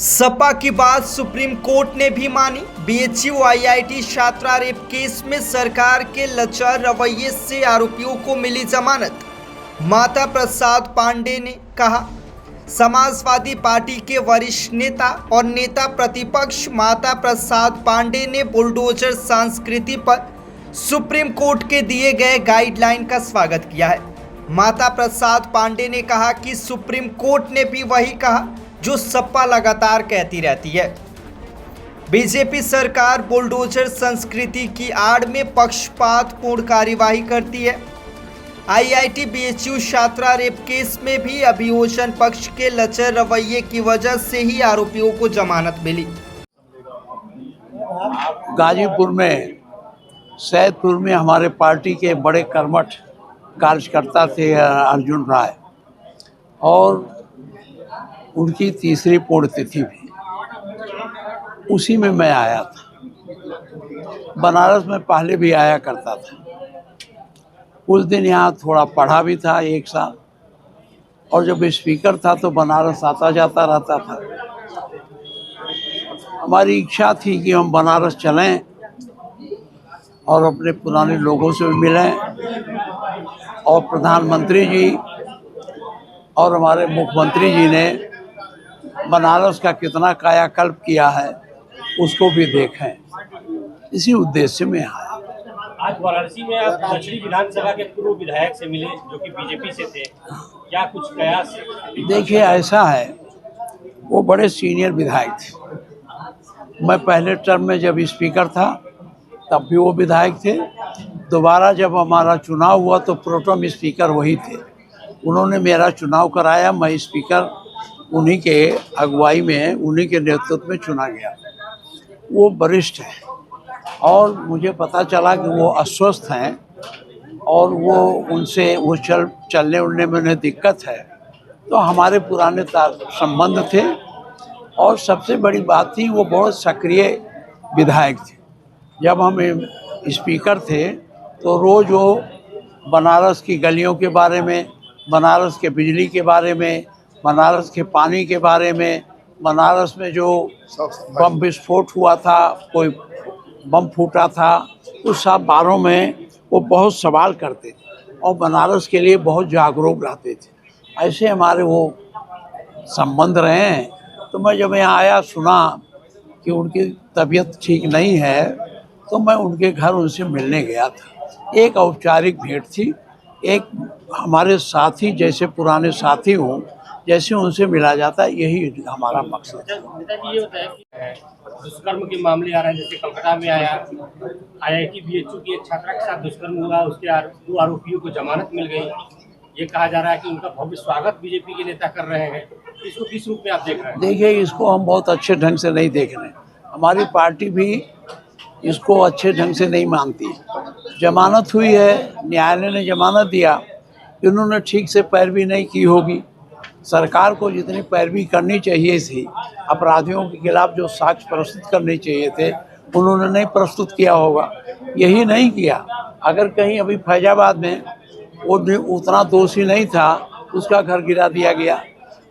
सपा की बात supreme court ने भी मानी। बीएचयू आईआईटी छात्रा रेप केस में सरकार के लचर रवैये से आरोपियों को मिली जमानत। माता प्रसाद पांडे ने कहा। समाजवादी पार्टी के वरिष्ठ नेता और नेता प्रतिपक्ष माता प्रसाद पांडे ने बुलडोजर संस्कृति पर सुप्रीम कोर्ट के दिए गए गाइडलाइन का स्वागत किया है। माता प्रसाद पांडे ने कहा कि सुप्रीम कोर्ट ने भी वही कहा जो सपा लगातार कहती रहती है। बीजेपी सरकार बुलडोजर संस्कृति की आड़ में पक्षपातपूर्ण कार्यवाही करती है। आईआईटी बीएचयू छात्रा रेप केस में भी अभियोजन पक्ष के लचर रवैये की वजह से ही आरोपियों को जमानत मिली। गाजीपुर में सैदपुर में हमारे पार्टी के बड़े कर्मठ कार्यकर्ता थे अर्जुन राय, और उनकी तीसरी पुण्यतिथि भी उसी में मैं आया था। बनारस में पहले भी आया करता था। उस दिन यहाँ थोड़ा पढ़ा भी था एक साल, और जब स्पीकर था तो बनारस आता जाता रहता था। हमारी इच्छा थी कि हम बनारस चलें और अपने पुराने लोगों से मिलें, और प्रधानमंत्री जी और हमारे मुख्यमंत्री जी ने बनारस का कितना कायाकल्प किया है उसको भी देखें। इसी उद्देश्य में आया। आज वाराणसी में आप मछली विधानसभा के पूर्व विधायक से मिले जो कि बीजेपी से थे, क्या कुछ प्रयास? देखिए, ऐसा है, वो बड़े सीनियर विधायक थे। मैं पहले टर्म में जब स्पीकर था तब भी वो विधायक थे। दोबारा जब हमारा चुनाव हुआ तो प्रोटेम स्पीकर वही थे। उन्होंने मेरा चुनाव कराया। मैं स्पीकर उन्हीं के अगुवाई में, उन्हीं के नेतृत्व में चुना गया। वो वरिष्ठ हैं और मुझे पता चला कि वो अस्वस्थ हैं और उनसे चलने उड़ने में उन्हें दिक्कत है। तो हमारे पुराने संबंध थे, और सबसे बड़ी बात थी वो बहुत सक्रिय विधायक थे। जब हम स्पीकर थे तो रोज़ वो बनारस की गलियों के बारे में, बनारस के बिजली के बारे में, बनारस के पानी के बारे में, बनारस में जो बम विस्फोट हुआ था, कोई बम फूटा था, उस सब बारों में वो बहुत सवाल करते और बनारस के लिए बहुत जागरूक रहते थे। ऐसे हमारे वो संबंध रहे हैं। तो मैं जब यहाँ आया, सुना कि उनकी तबीयत ठीक नहीं है, तो मैं उनके घर उनसे मिलने गया था। एक औपचारिक भेंट थी। एक हमारे साथी, जैसे पुराने साथी हों, जैसे उनसे मिला जाता है, यही हमारा मकसद है। नेताजी, ये बताया कि दुष्कर्म के मामले आ रहे हैं, जैसे कलकत्ता में आया, आईआईटी बीएचयू की एक छात्रा के साथ दुष्कर्म हुआ, उसके 2 आरोपियों को जमानत मिल गई। ये कहा जा रहा है कि उनका भव्य स्वागत बीजेपी के नेता कर रहे हैं। इसको किस रूप में आप देख रहे हैं? देखिए, इसको हम बहुत अच्छे ढंग से नहीं देख रहे हैं। हमारी पार्टी भी इसको अच्छे ढंग से नहीं मानती। जमानत हुई है, न्यायालय ने जमानत दिया, इन्होंने ठीक से पैरवी नहीं की होगी। सरकार को जितनी पैरवी करनी चाहिए थी, अपराधियों के खिलाफ जो साक्ष्य प्रस्तुत करने चाहिए थे, उन्होंने नहीं प्रस्तुत किया होगा। यही नहीं किया। अगर कहीं अभी फैजाबाद में वो उतना दोषी नहीं था, उसका घर गिरा दिया गया,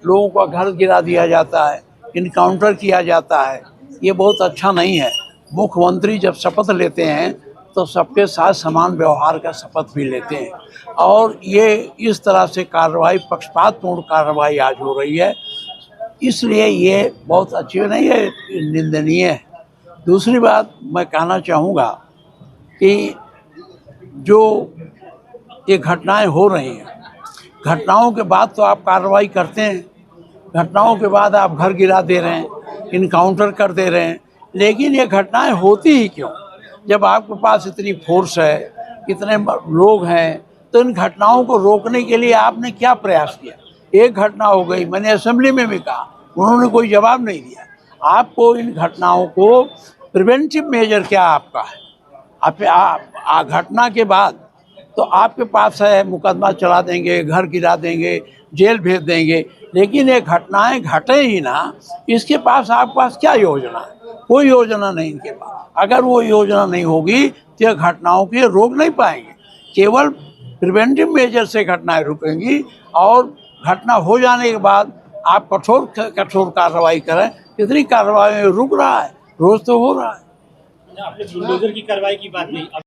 लोगों का घर गिरा दिया जाता है, इनकाउंटर किया जाता है, ये बहुत अच्छा नहीं है। मुख्यमंत्री जब शपथ लेते हैं तो सबके साथ समान व्यवहार का शपथ भी लेते हैं, और ये इस तरह से कार्रवाई, पक्षपातपूर्ण कार्रवाई आज हो रही है, इसलिए ये बहुत अच्छी नहीं है, निंदनीय है। दूसरी बात मैं कहना चाहूँगा कि जो ये घटनाएं हो रही हैं, घटनाओं के बाद तो आप कार्रवाई करते हैं, घटनाओं के बाद आप घर गिरा दे रहे हैं, इनकाउंटर कर दे रहे हैं, लेकिन ये घटनाएं होती ही क्यों? जब आपके पास इतनी फोर्स है, इतने लोग हैं, तो इन घटनाओं को रोकने के लिए आपने क्या प्रयास किया? एक घटना हो गई, मैंने असेंबली में भी कहा, उन्होंने कोई जवाब नहीं दिया। आपको इन घटनाओं को प्रिवेंटिव मेजर क्या आपका है? आप घटना के बाद तो आपके पास है, मुकदमा चला देंगे, घर गिरा देंगे, जेल भेज देंगे, लेकिन ये घटनाएं घटे ही ना, इसके पास आपके पास क्या योजना है? कोई योजना नहीं इनके पास। अगर वो योजना नहीं होगी तो ये घटनाओं को रोक नहीं पाएंगे। केवल प्रिवेंटिव मेजर से घटनाएं रुकेंगी, और घटना हो जाने के बाद आप कठोर कार्रवाई करें, कितनी कार्रवाई रुक रहा है, रोज तो हो रहा है। आपने बुलडोजर की कार्रवाई की बात नहीं